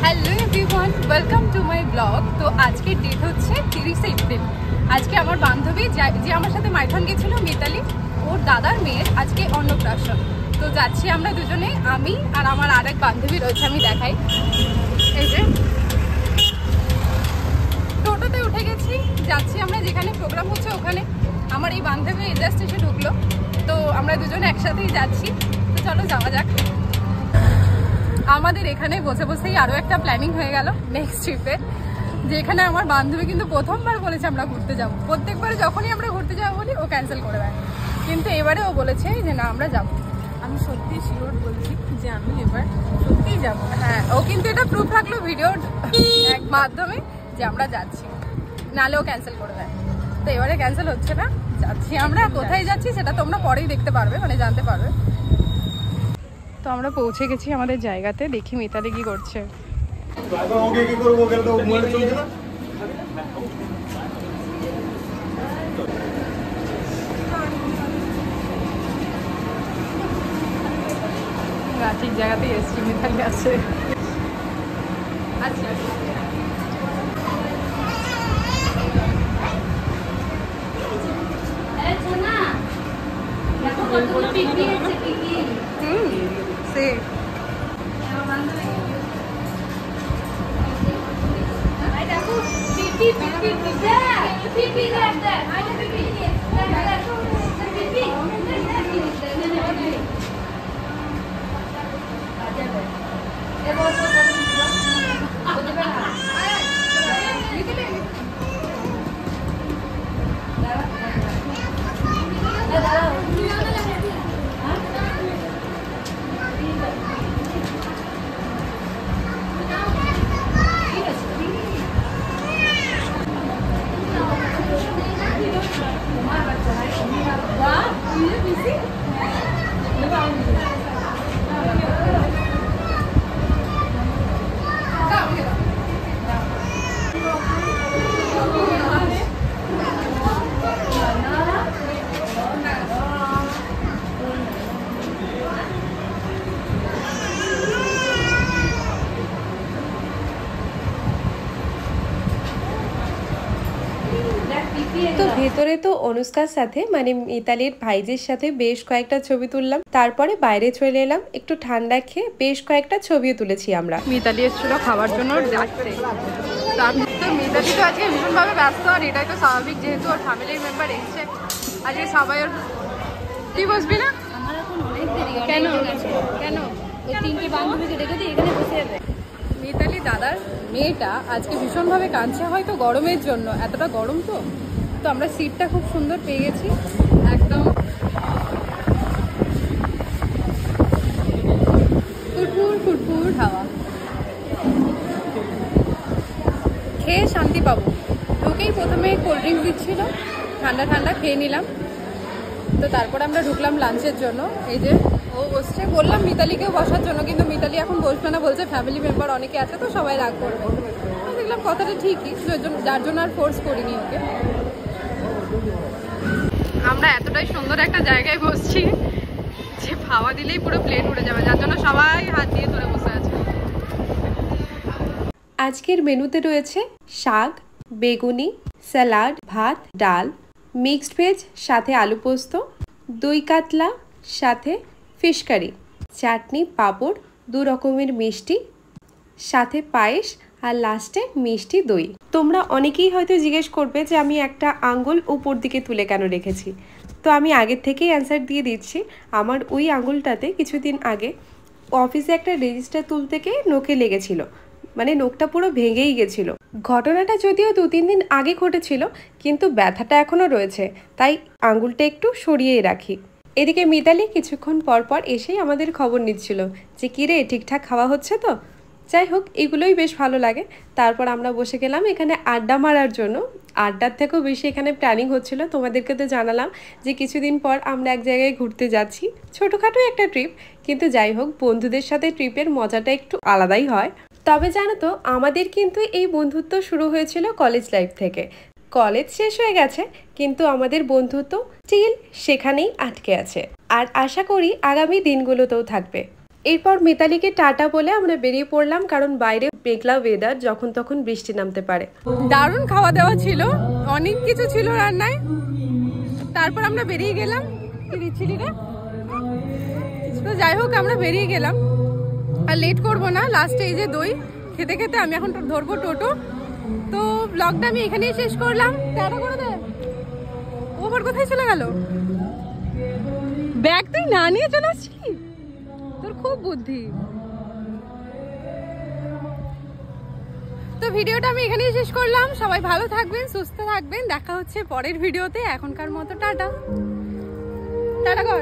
Hello everyone, welcome to my blog. তো আজকের date হচ্ছে 30 এপ্রিল। আজকে আমার বান্ধবী যে আমার সাথে মাইথন গেছিল, মিতালি, ওর দাদার মেয়ের আজকে অন্নপ্রাশন। তো যাচ্ছি আমরা দুজনে, আমি আর আমার আরেক বান্ধবী রয়েছে, আমি দেখাই। এই যে টোটোতে উঠে গেছি, যাচ্ছি আমরা যেখানে প্রোগ্রাম হচ্ছে ওখানে। আমার এই বান্ধবী জাস্ট এসে ঢুকলো, তো আমরা দুজনে একসাথেই যাচ্ছি। তো চলো যাওয়া যাক। আমাদের এখানে বসে বসেই আরও একটা প্ল্যানিং হয়ে গেল নেক্সট ট্রিপে, যেখানে আমার বান্ধবী কিন্তু প্রথমবার বলেছে আমরা ঘুরতে যাব। প্রত্যেকবার যখনই আমরা ঘুরতে যাবো বলি ও ক্যান্সেল করে দেয়, কিন্তু এবারে ও বলেছে যে না আমরা যাব। আমি সত্যি শিওর বলছি যে আমি এবার সত্যিই যাব। হ্যাঁ, ও কিন্তু এটা প্রুফ থাকলো ভিডিওর এক মাধ্যমে যে আমরা যাচ্ছি, নাহলে ও ক্যান্সেল করে দেয়। তো এবারে ক্যান্সেল হচ্ছে না, যাচ্ছি আমরা। কোথায় যাচ্ছি সেটা তোমরা পরেই দেখতে পারবে, মানে জানতে পারবে। তো আমরা পৌঁছে গেছি আমাদের জায়গাতে, দেখি মিতালি কি করছে। ঠিক জায়গাতেই এসছি, মিতালি আছে। আচ্ছা তো ভেতরে তো অনুষ্কার সাথে মানে মিতালির ভাইজির সাথে বেশ কয়েকটা ছবি তুললাম। তারপরে বাইরে চলে এলাম, একটু ঠান্ডা খেয়ে বেশ কয়েকটা ছবিও তুলেছি আমরা। মিতালি এসেছিল খাবার জন্য ডাকতে। তো মিতালি তো আজকে ভীষণভাবে ব্যস্ত, আর এটাই তো স্বাভাবিক, যেহেতু ওর ফ্যামিলির মেম্বার এসছে। আজকে সবাই ওর কি বসবি না। আমার এখন অনেক দেরি, কেন কেন ওই তিনটে বান্ধবীকে ডেকে দিয়ে এখানে বসে যাবে। মিতালি দাদার মেয়েটা আজকে ভীষণভাবে কাঁদছে, হয়তো গরমের জন্য, এতটা গরম তো। তো আমরা সিটটা খুব সুন্দর পেয়ে গেছি, একদম ফুটফুর ফুটফুর হাওয়া খেয়ে শান্তি পাবো। ঢুকেই প্রথমে কোল্ড ড্রিঙ্কস দিচ্ছিল, ঠান্ডা ঠান্ডা খেয়ে নিলাম। তো তারপর আমরা ঢুকলাম লাঞ্চের জন্য। এই যে ও বসছে, বললাম মিতালিকেও বসার জন্য, কিন্তু মিতালি এখন বসবে না, বলছে ফ্যামিলি মেম্বার অনেকে আছে তো সবাই রাগ করবে। দেখলাম কথাটা ঠিকই, যার জন্য আর ফোর্স করিনি ওকে। আমরা এতটাই সুন্দর একটা জায়গায় বসছি যে হাওয়া দিলেই পুরো প্লেট উড়ে যাবে, যার জন্য সবাই হাত দিয়ে ধরে বসে আছে। আজকের মেনুতে রয়েছে শাক, বেগুনি, স্যালাড, ভাত, ডাল, মিক্সড ভেজ সাথে আলু পোস্ত, দই কাতলা সাথে ফিশ কারি, চাটনি, পাঁপড়, 2 রকমের মিষ্টি, সাথে পায়েস, আর লাস্টে মিষ্টি দই। তোমরা অনেকেই হয়তো জিজ্ঞেস করবে যে আমি একটা আঙ্গুল উপর দিকে তুলে কেন রেখেছি। তো আমি আগের থেকেই অ্যান্সার দিয়ে দিচ্ছি। আমার ওই আঙ্গুলটাতে কিছুদিন আগে অফিসে একটা রেজিস্টার তুলতে গিয়ে নোকে লেগেছিল, মানে নোকটা পুরো ভেঙেই গেছিলো। ঘটনাটা যদিও 2-3 দিন আগে ঘটেছিল, কিন্তু ব্যথাটা এখনও রয়েছে, তাই আঙ্গুলটা একটু সরিয়েই রাখি। এদিকে মিতালি কিছুক্ষণ পর পর এসেই আমাদের খবর নিচ্ছিল যে কিরে ঠিকঠাক খাওয়া হচ্ছে তো। যাই হোক, এগুলোই বেশ ভালো লাগে। তারপর আমরা বসে গেলাম এখানে আড্ডা মারার জন্য। আড্ডার থেকেও বেশি এখানে প্ল্যানিং হচ্ছিল। তোমাদেরকে তো জানালাম যে কিছুদিন পর আমরা এক জায়গায় ঘুরতে যাচ্ছি, ছোটোখাটো একটা ট্রিপ, কিন্তু যাই হোক বন্ধুদের সাথে ট্রিপের মজাটা একটু আলাদাই হয়। তবে জানো তো আমাদের কিন্তু এই বন্ধুত্ব শুরু হয়েছিল কলেজ লাইফ থেকে। কলেজ শেষ হয়ে গেছে, কিন্তু আমাদের বন্ধুত্ব স্টিল সেখানেই আটকে আছে, আর আশা করি আগামী দিনগুলোতেও থাকবে। এরপর মিতালিকে টাটা বলে আমরা বেরিয়ে পড়লাম, কারণ বাইরে মেঘলা ওয়েদার, যখন তখন বৃষ্টি নামতে পারে। দারুণ খাওয়া দাওয়া ছিল, অনেক কিছু ছিল রান্নায়। তারপর আমরা বেরিয়ে গেলাম। কি দিচ্ছিলি রে? তো যাই হোক আমরা বেরিয়ে গেলাম, আর লেট করবো না। লাস্টে এই যে দই খেতে খেতে আমি এখন ধরবো টোটো। তো ব্লগটা আমি এখানেই শেষ করলাম। টাটা করে দে। ওভার কোথায় চলে গেল? ব্যাগ তুই না নিয়ে চলে আসছিলি? তোর খুব বুদ্ধি। তো ভিডিওটা আমি এখানেই শেষ করলাম। সবাই ভালো থাকবেন, সুস্থ থাকবেন। দেখা হচ্ছে পরের ভিডিওতে। এখনকার মতো টাটা। টাটা কর।